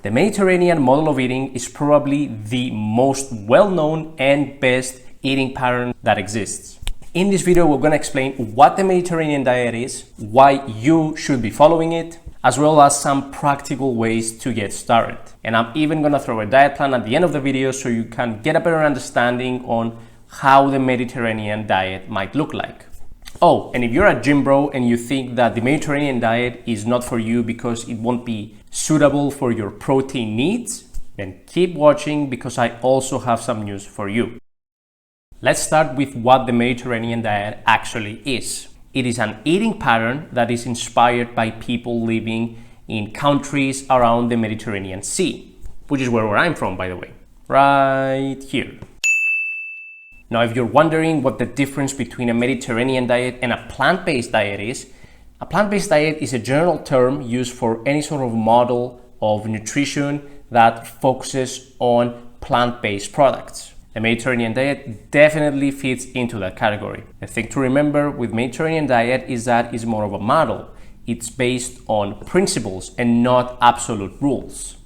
The Mediterranean model of eating is probably the most well-known and best eating pattern that exists. In this video, we're going to explain what the Mediterranean diet is, why you should be following it, as well as some practical ways to get started. And I'm even going to throw a diet plan at the end of the video so you can get a better understanding on how the Mediterranean diet might look like. Oh, and if you're a gym bro and you think that the Mediterranean diet is not for you because it won't be suitable for your protein needs, then keep watching because I also have some news for you. Let's start with what the Mediterranean diet actually is. It is an eating pattern that is inspired by people living in countries around the Mediterranean Sea, which is where I'm from, by the way, right here. Now, if you're wondering what the difference between a Mediterranean diet and a plant-based diet is, a plant-based diet is a general term used for any sort of model of nutrition that focuses on plant-based products. The Mediterranean diet definitely fits into that category. The thing to remember with Mediterranean diet is that it's more of a model. It's based on principles and not absolute rules.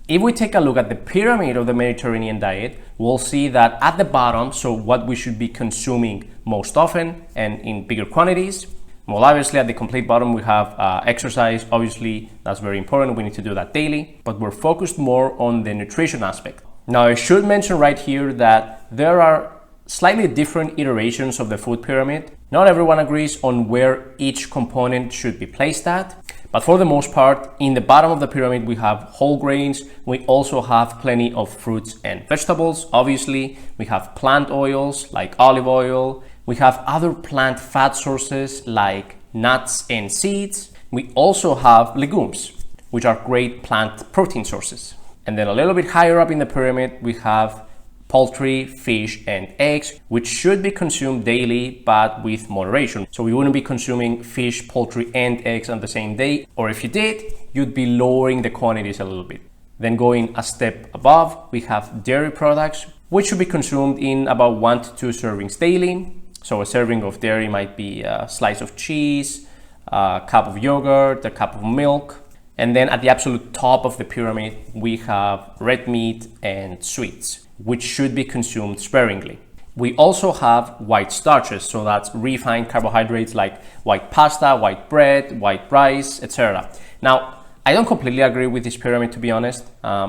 If we take a look at the pyramid of the Mediterranean diet, we'll see that at the bottom, so what we should be consuming most often and in bigger quantities. Well, obviously at the complete bottom, we have exercise. Obviously, that's very important. We need to do that daily, but we're focused more on the nutrition aspect. Now, I should mention right here that there are slightly different iterations of the food pyramid. Not everyone agrees on where each component should be placed at. But for the most part, in the bottom of the pyramid, we have whole grains. We also have plenty of fruits and vegetables. Obviously, we have plant oils like olive oil. We have other plant fat sources like nuts and seeds. We also have legumes, which are great plant protein sources. And then a little bit higher up in the pyramid, we have poultry, fish, and eggs, which should be consumed daily, but with moderation. So we wouldn't be consuming fish, poultry, and eggs on the same day. Or if you did, you'd be lowering the quantities a little bit. Then going a step above, we have dairy products, which should be consumed in about 1 to 2 servings daily. So a serving of dairy might be a slice of cheese, a cup of yogurt, a cup of milk. And then at the absolute top of the pyramid, we have red meat and sweets, which should be consumed sparingly. We also have white starches, so that's refined carbohydrates like white pasta, white bread, white rice, etc. Now, I don't completely agree with this pyramid, to be honest.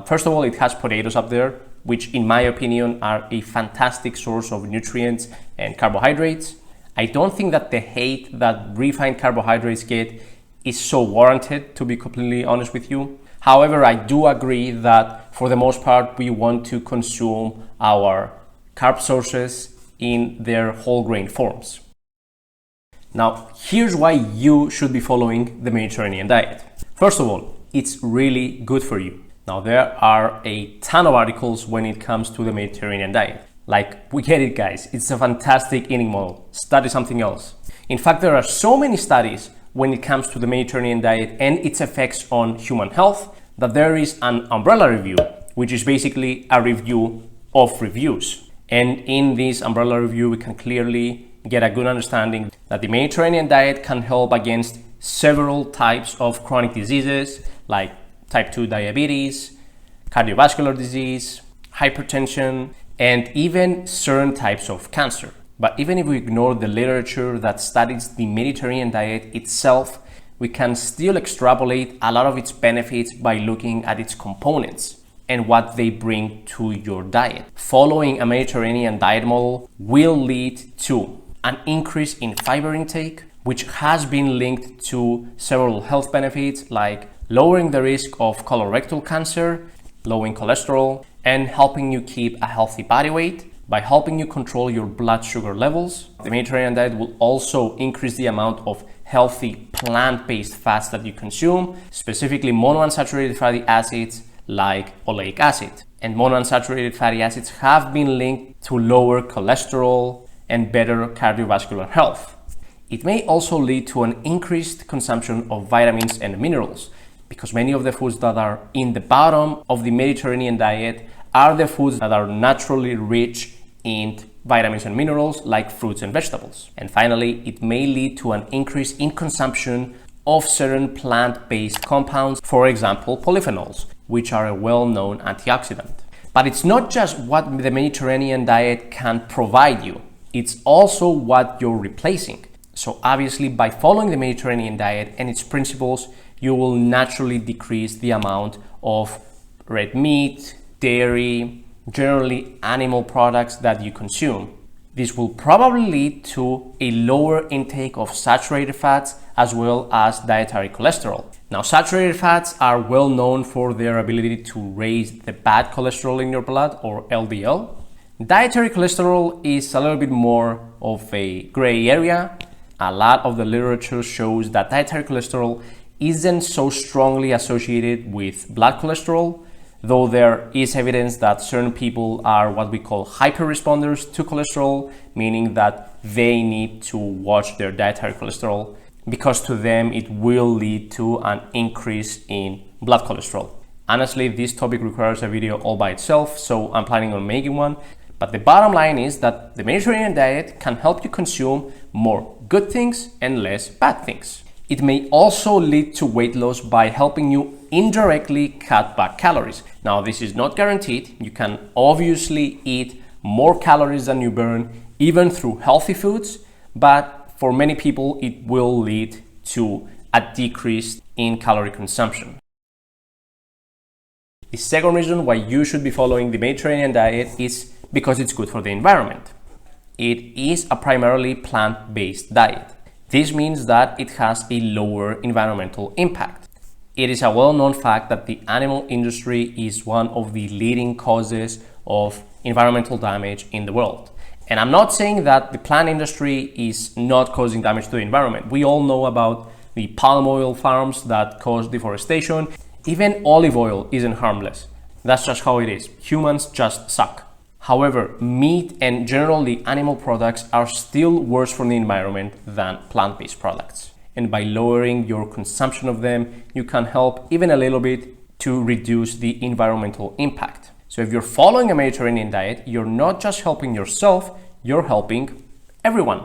First of all, it has potatoes up there, which in my opinion are a fantastic source of nutrients and carbohydrates. I don't think that the hate that refined carbohydrates get is so warranted, to be completely honest with you. However, I do agree that for the most part, we want to consume our carb sources in their whole grain forms. Now, here's why you should be following the Mediterranean diet. First of all, it's really good for you. Now, there are a ton of articles when it comes to the Mediterranean diet. Like, we get it, guys. It's a fantastic eating model. Study something else. In fact, there are so many studies when it comes to the Mediterranean diet and its effects on human health that there is an umbrella review, which is basically a review of reviews. And in this umbrella review, we can clearly get a good understanding that the Mediterranean diet can help against several types of chronic diseases like type 2 diabetes, cardiovascular disease, hypertension, and even certain types of cancer. But even if we ignore the literature that studies the Mediterranean diet itself, we can still extrapolate a lot of its benefits by looking at its components and what they bring to your diet. Following a Mediterranean diet model will lead to an increase in fiber intake, which has been linked to several health benefits like lowering the risk of colorectal cancer, lowering cholesterol, and helping you keep a healthy body weight. By helping you control your blood sugar levels, the Mediterranean diet will also increase the amount of healthy plant-based fats that you consume, specifically monounsaturated fatty acids like oleic acid. And monounsaturated fatty acids have been linked to lower cholesterol and better cardiovascular health. It may also lead to an increased consumption of vitamins and minerals, because many of the foods that are in the bottom of the Mediterranean diet are the foods that are naturally rich in vitamins and minerals like fruits and vegetables. And finally, it may lead to an increase in consumption of certain plant-based compounds, for example, polyphenols. which are a well-known antioxidant. But it's not just what the Mediterranean diet can provide you, it's also what you're replacing. So obviously, by following the Mediterranean diet and its principles, you will naturally decrease the amount of red meat, dairy, generally animal products that you consume. This will probably lead to a lower intake of saturated fats as well as dietary cholesterol. Now, saturated fats are well known for their ability to raise the bad cholesterol in your blood, or LDL. Dietary cholesterol is a little bit more of a gray area. A lot of the literature shows that dietary cholesterol isn't so strongly associated with blood cholesterol, though there is evidence that certain people are what we call hyperresponders to cholesterol, meaning that they need to watch their dietary cholesterol because to them it will lead to an increase in blood cholesterol. Honestly, this topic requires a video all by itself, so I'm planning on making one. But the bottom line is that the Mediterranean diet can help you consume more good things and less bad things. It may also lead to weight loss by helping you indirectly cut back calories. Now, this is not guaranteed. You can obviously eat more calories than you burn, even through healthy foods, but for many people, it will lead to a decrease in calorie consumption. The second reason why you should be following the Mediterranean diet is because it's good for the environment. It is a primarily plant-based diet. This means that it has a lower environmental impact. It is a well-known fact that the animal industry is one of the leading causes of environmental damage in the world. And I'm not saying that the plant industry is not causing damage to the environment. We all know about the palm oil farms that cause deforestation. Even olive oil isn't harmless. That's just how it is. Humans just suck. However, meat and generally animal products are still worse for the environment than plant-based products. And by lowering your consumption of them, you can help even a little bit to reduce the environmental impact. So if you're following a Mediterranean diet, you're not just helping yourself, you're helping everyone.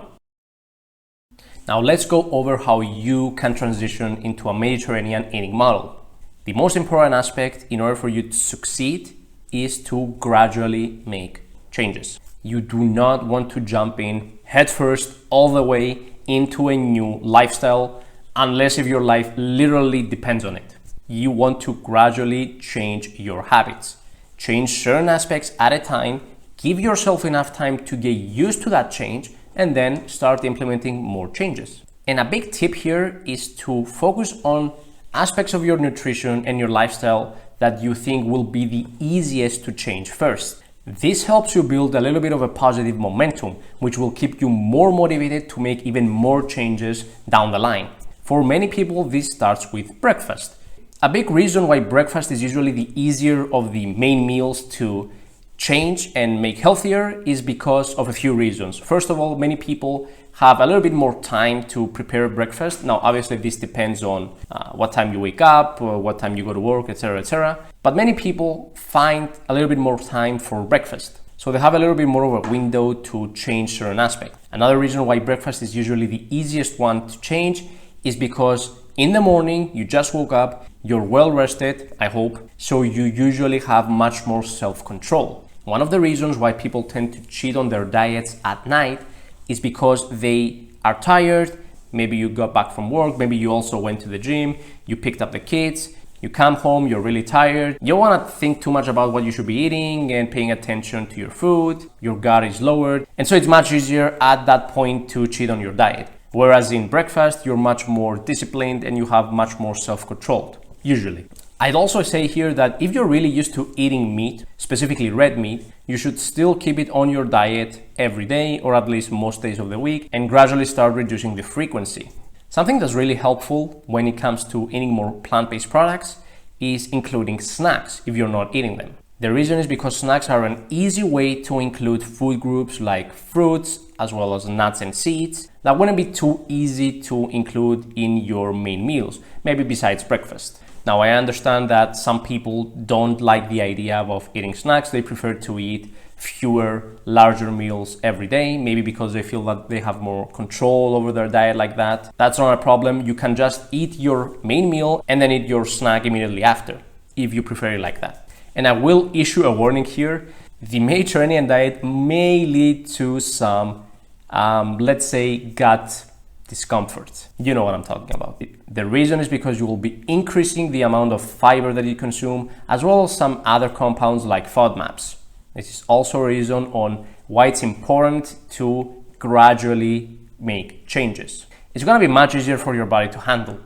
Now let's go over how you can transition into a Mediterranean eating model. The most important aspect in order for you to succeed is to gradually make changes. You do not want to jump in headfirst all the way into a new lifestyle unless if your life literally depends on it. You want to gradually change your habits. Change certain aspects at a time, give yourself enough time to get used to that change, and then start implementing more changes. And a big tip here is to focus on aspects of your nutrition and your lifestyle that you think will be the easiest to change first. This helps you build a little bit of a positive momentum, which will keep you more motivated to make even more changes down the line. For many people, this starts with breakfast. A big reason why breakfast is usually the easier of the main meals to change and make healthier is because of a few reasons. First of all, many people have a little bit more time to prepare breakfast. Now, obviously, this depends on what time you wake up, or what time you go to work, etc., etc. But many people find a little bit more time for breakfast. So they have a little bit more of a window to change certain aspects. Another reason why breakfast is usually the easiest one to change is because in the morning, you just woke up, you're well rested, I hope, so you usually have much more self-control. One of the reasons why people tend to cheat on their diets at night is because they are tired. Maybe you got back from work, maybe you also went to the gym, you picked up the kids, you come home, you're really tired. You don't want to think too much about what you should be eating and paying attention to your food. Your gut is lowered. And so it's much easier at that point to cheat on your diet. Whereas in breakfast, you're much more disciplined and you have much more self-controlled, usually. I'd also say here that if you're really used to eating meat, specifically red meat, you should still keep it on your diet every day or at least most days of the week and gradually start reducing the frequency. Something that's really helpful when it comes to eating more plant-based products is including snacks if you're not eating them. The reason is because snacks are an easy way to include food groups like fruits as well as nuts and seeds that wouldn't be too easy to include in your main meals, maybe besides breakfast. Now, I understand that some people don't like the idea of eating snacks. They prefer to eat fewer, larger meals every day, maybe because they feel that they have more control over their diet like that. That's not a problem. You can just eat your main meal and then eat your snack immediately after. if you prefer it like that. And I will issue a warning here. The Mediterranean diet may lead to some, let's say, gut discomfort. You know what I'm talking about. The reason is because you will be increasing the amount of fiber that you consume, as well as some other compounds like FODMAPs. This is also a reason on why it's important to gradually make changes. It's going to be much easier for your body to handle.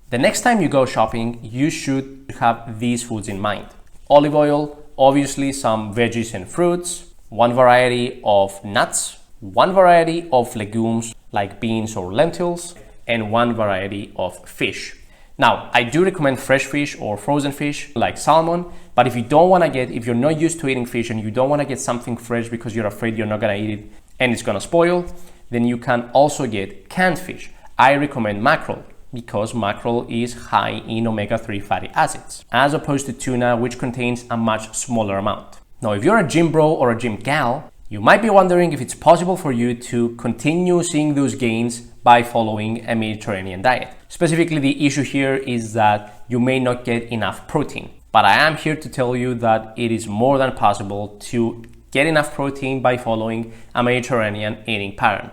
The next time you go shopping, you should have these foods in mind. Olive oil, obviously some veggies and fruits, one variety of nuts, one variety of legumes like beans or lentils, and one variety of fish. Now, I do recommend fresh fish or frozen fish like salmon, but if you're not used to eating fish and you don't want to get something fresh because you're afraid you're not going to eat it and it's going to spoil, then you can also get canned fish. I recommend mackerel because mackerel is high in omega-3 fatty acids, as opposed to tuna, which contains a much smaller amount. Now, if you're a gym bro or a gym gal, you might be wondering if it's possible for you to continue seeing those gains by following a Mediterranean diet. Specifically, the issue here is that you may not get enough protein. But I am here to tell you that it is more than possible to get enough protein by following a Mediterranean eating pattern.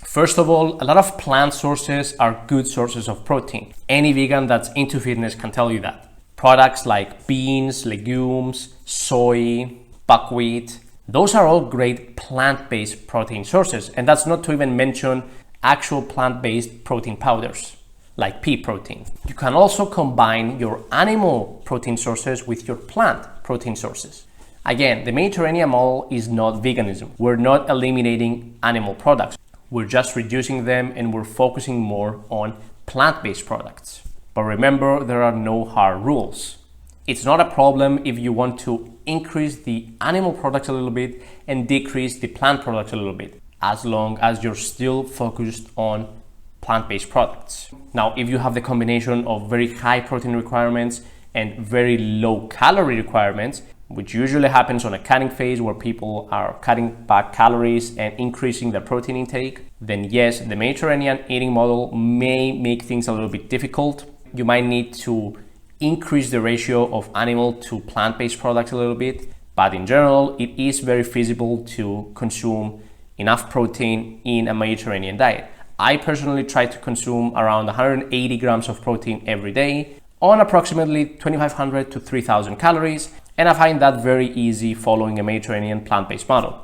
First of all, a lot of plant sources are good sources of protein. Any vegan that's into fitness can tell you that. Products like beans, legumes, soy, buckwheat, those are all great plant-based protein sources. And that's not to even mention actual plant-based protein powders, like pea protein. You can also combine your animal protein sources with your plant protein sources. Again, the Mediterranean model is not veganism. We're not eliminating animal products. We're just reducing them and we're focusing more on plant-based products. But remember, there are no hard rules. It's not a problem if you want to increase the animal products a little bit and decrease the plant products a little bit, as long as you're still focused on plant-based products. Now, if you have the combination of very high protein requirements and very low calorie requirements, which usually happens on a cutting phase where people are cutting back calories and increasing their protein intake, then yes, the Mediterranean eating model may make things a little bit difficult. You might need to increase the ratio of animal to plant-based products a little bit, but in general, it is very feasible to consume enough protein in a Mediterranean diet. I personally try to consume around 180 grams of protein every day on approximately 2,500 to 3,000 calories, and I find that very easy following a Mediterranean plant-based model.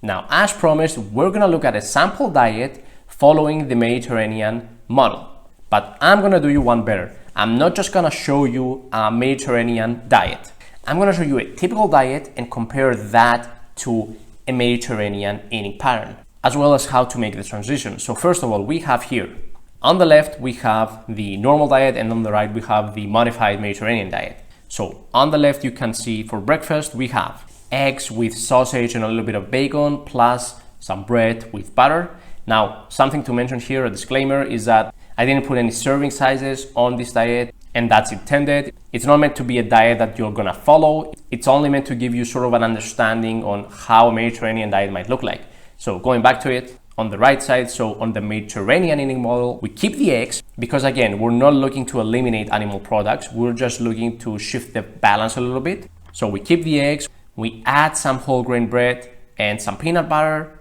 Now, as promised, we're gonna look at a sample diet following the Mediterranean model, but I'm gonna do you one better. I'm not just gonna show you a Mediterranean diet. I'm gonna show you a typical diet and compare that to a Mediterranean eating pattern, as well as how to make the transition. So first of all, we have here, on the left, we have the normal diet, and on the right, we have the modified Mediterranean diet. So on the left, you can see for breakfast, we have eggs with sausage and a little bit of bacon, plus some bread with butter. Now, something to mention here, a disclaimer, is that I didn't put any serving sizes on this diet, and that's intended. It's not meant to be a diet that you're gonna follow. It's only meant to give you sort of an understanding on how a Mediterranean diet might look like. So going back to it, on the right side, so on the Mediterranean eating model, we keep the eggs because again, we're not looking to eliminate animal products. We're just looking to shift the balance a little bit. So we keep the eggs, we add some whole grain bread and some peanut butter,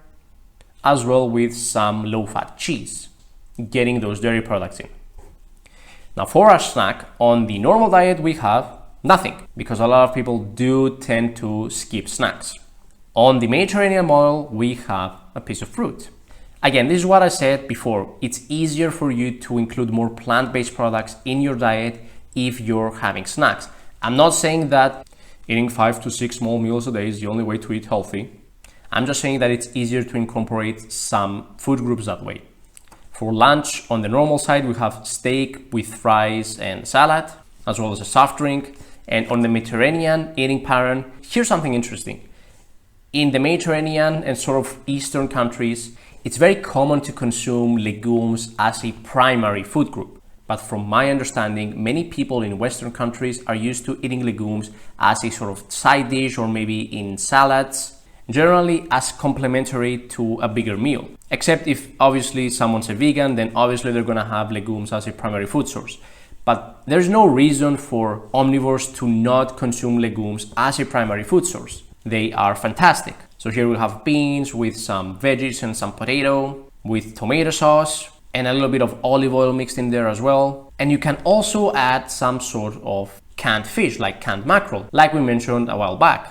as well with some low-fat cheese, getting those dairy products in. Now for our snack, on the normal diet, we have nothing because a lot of people do tend to skip snacks. On the Mediterranean model, we have a piece of fruit. Again, this is what I said before. It's easier for you to include more plant-based products in your diet if you're having snacks. I'm not saying that eating 5 to 6 small meals a day is the only way to eat healthy. I'm just saying that it's easier to incorporate some food groups that way. For lunch, on the normal side, we have steak with fries and salad, as well as a soft drink. And on the Mediterranean eating pattern, here's something interesting. In the Mediterranean and sort of Eastern countries, it's very common to consume legumes as a primary food group. But from my understanding, many people in Western countries are used to eating legumes as a sort of side dish or maybe in salads, generally as complementary to a bigger meal. Except if obviously someone's a vegan, then obviously they're gonna have legumes as a primary food source. But there's no reason for omnivores to not consume legumes as a primary food source. They are fantastic. So here we have beans with some veggies and some potato, with tomato sauce, and a little bit of olive oil mixed in there as well. And you can also add some sort of canned fish, like canned mackerel, like we mentioned a while back.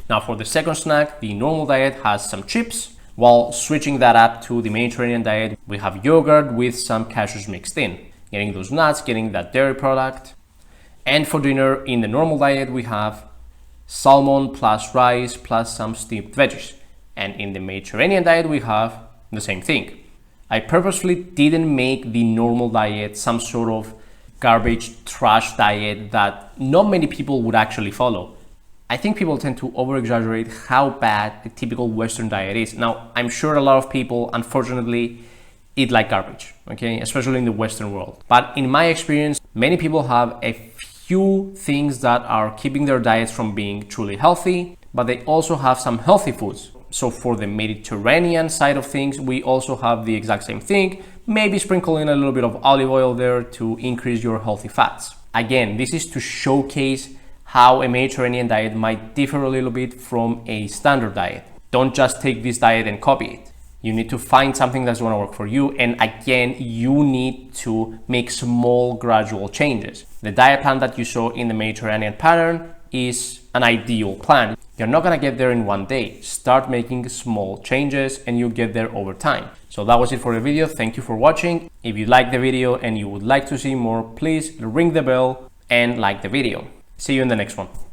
Now for the second snack, the normal diet has some chips, while switching that up to the Mediterranean diet, we have yogurt with some cashews mixed in, getting those nuts, getting that dairy product. And for dinner, in the normal diet, we have salmon plus rice plus some steamed veggies. And in the Mediterranean diet, we have the same thing. I purposefully didn't make the normal diet some sort of garbage trash diet that not many people would actually follow. I think people tend to over-exaggerate how bad a typical Western diet is. Now, I'm sure a lot of people, unfortunately, eat like garbage, okay, especially in the Western world. But in my experience, many people have a few things that are keeping their diets from being truly healthy, but they also have some healthy foods. So for the Mediterranean side of things, we also have the exact same thing, maybe sprinkle in a little bit of olive oil there to increase your healthy fats. Again, this is to showcase how a Mediterranean diet might differ a little bit from a standard diet. Don't just take this diet and copy it. You need to find something that's going to work for you. And again, you need to make small gradual changes. The diet plan that you saw in the Mediterranean pattern is an ideal plan. You're not going to get there in one day. Start making small changes and you'll get there over time. So that was it for the video. Thank you for watching. If you liked the video and you would like to see more, please ring the bell and like the video. See you in the next one.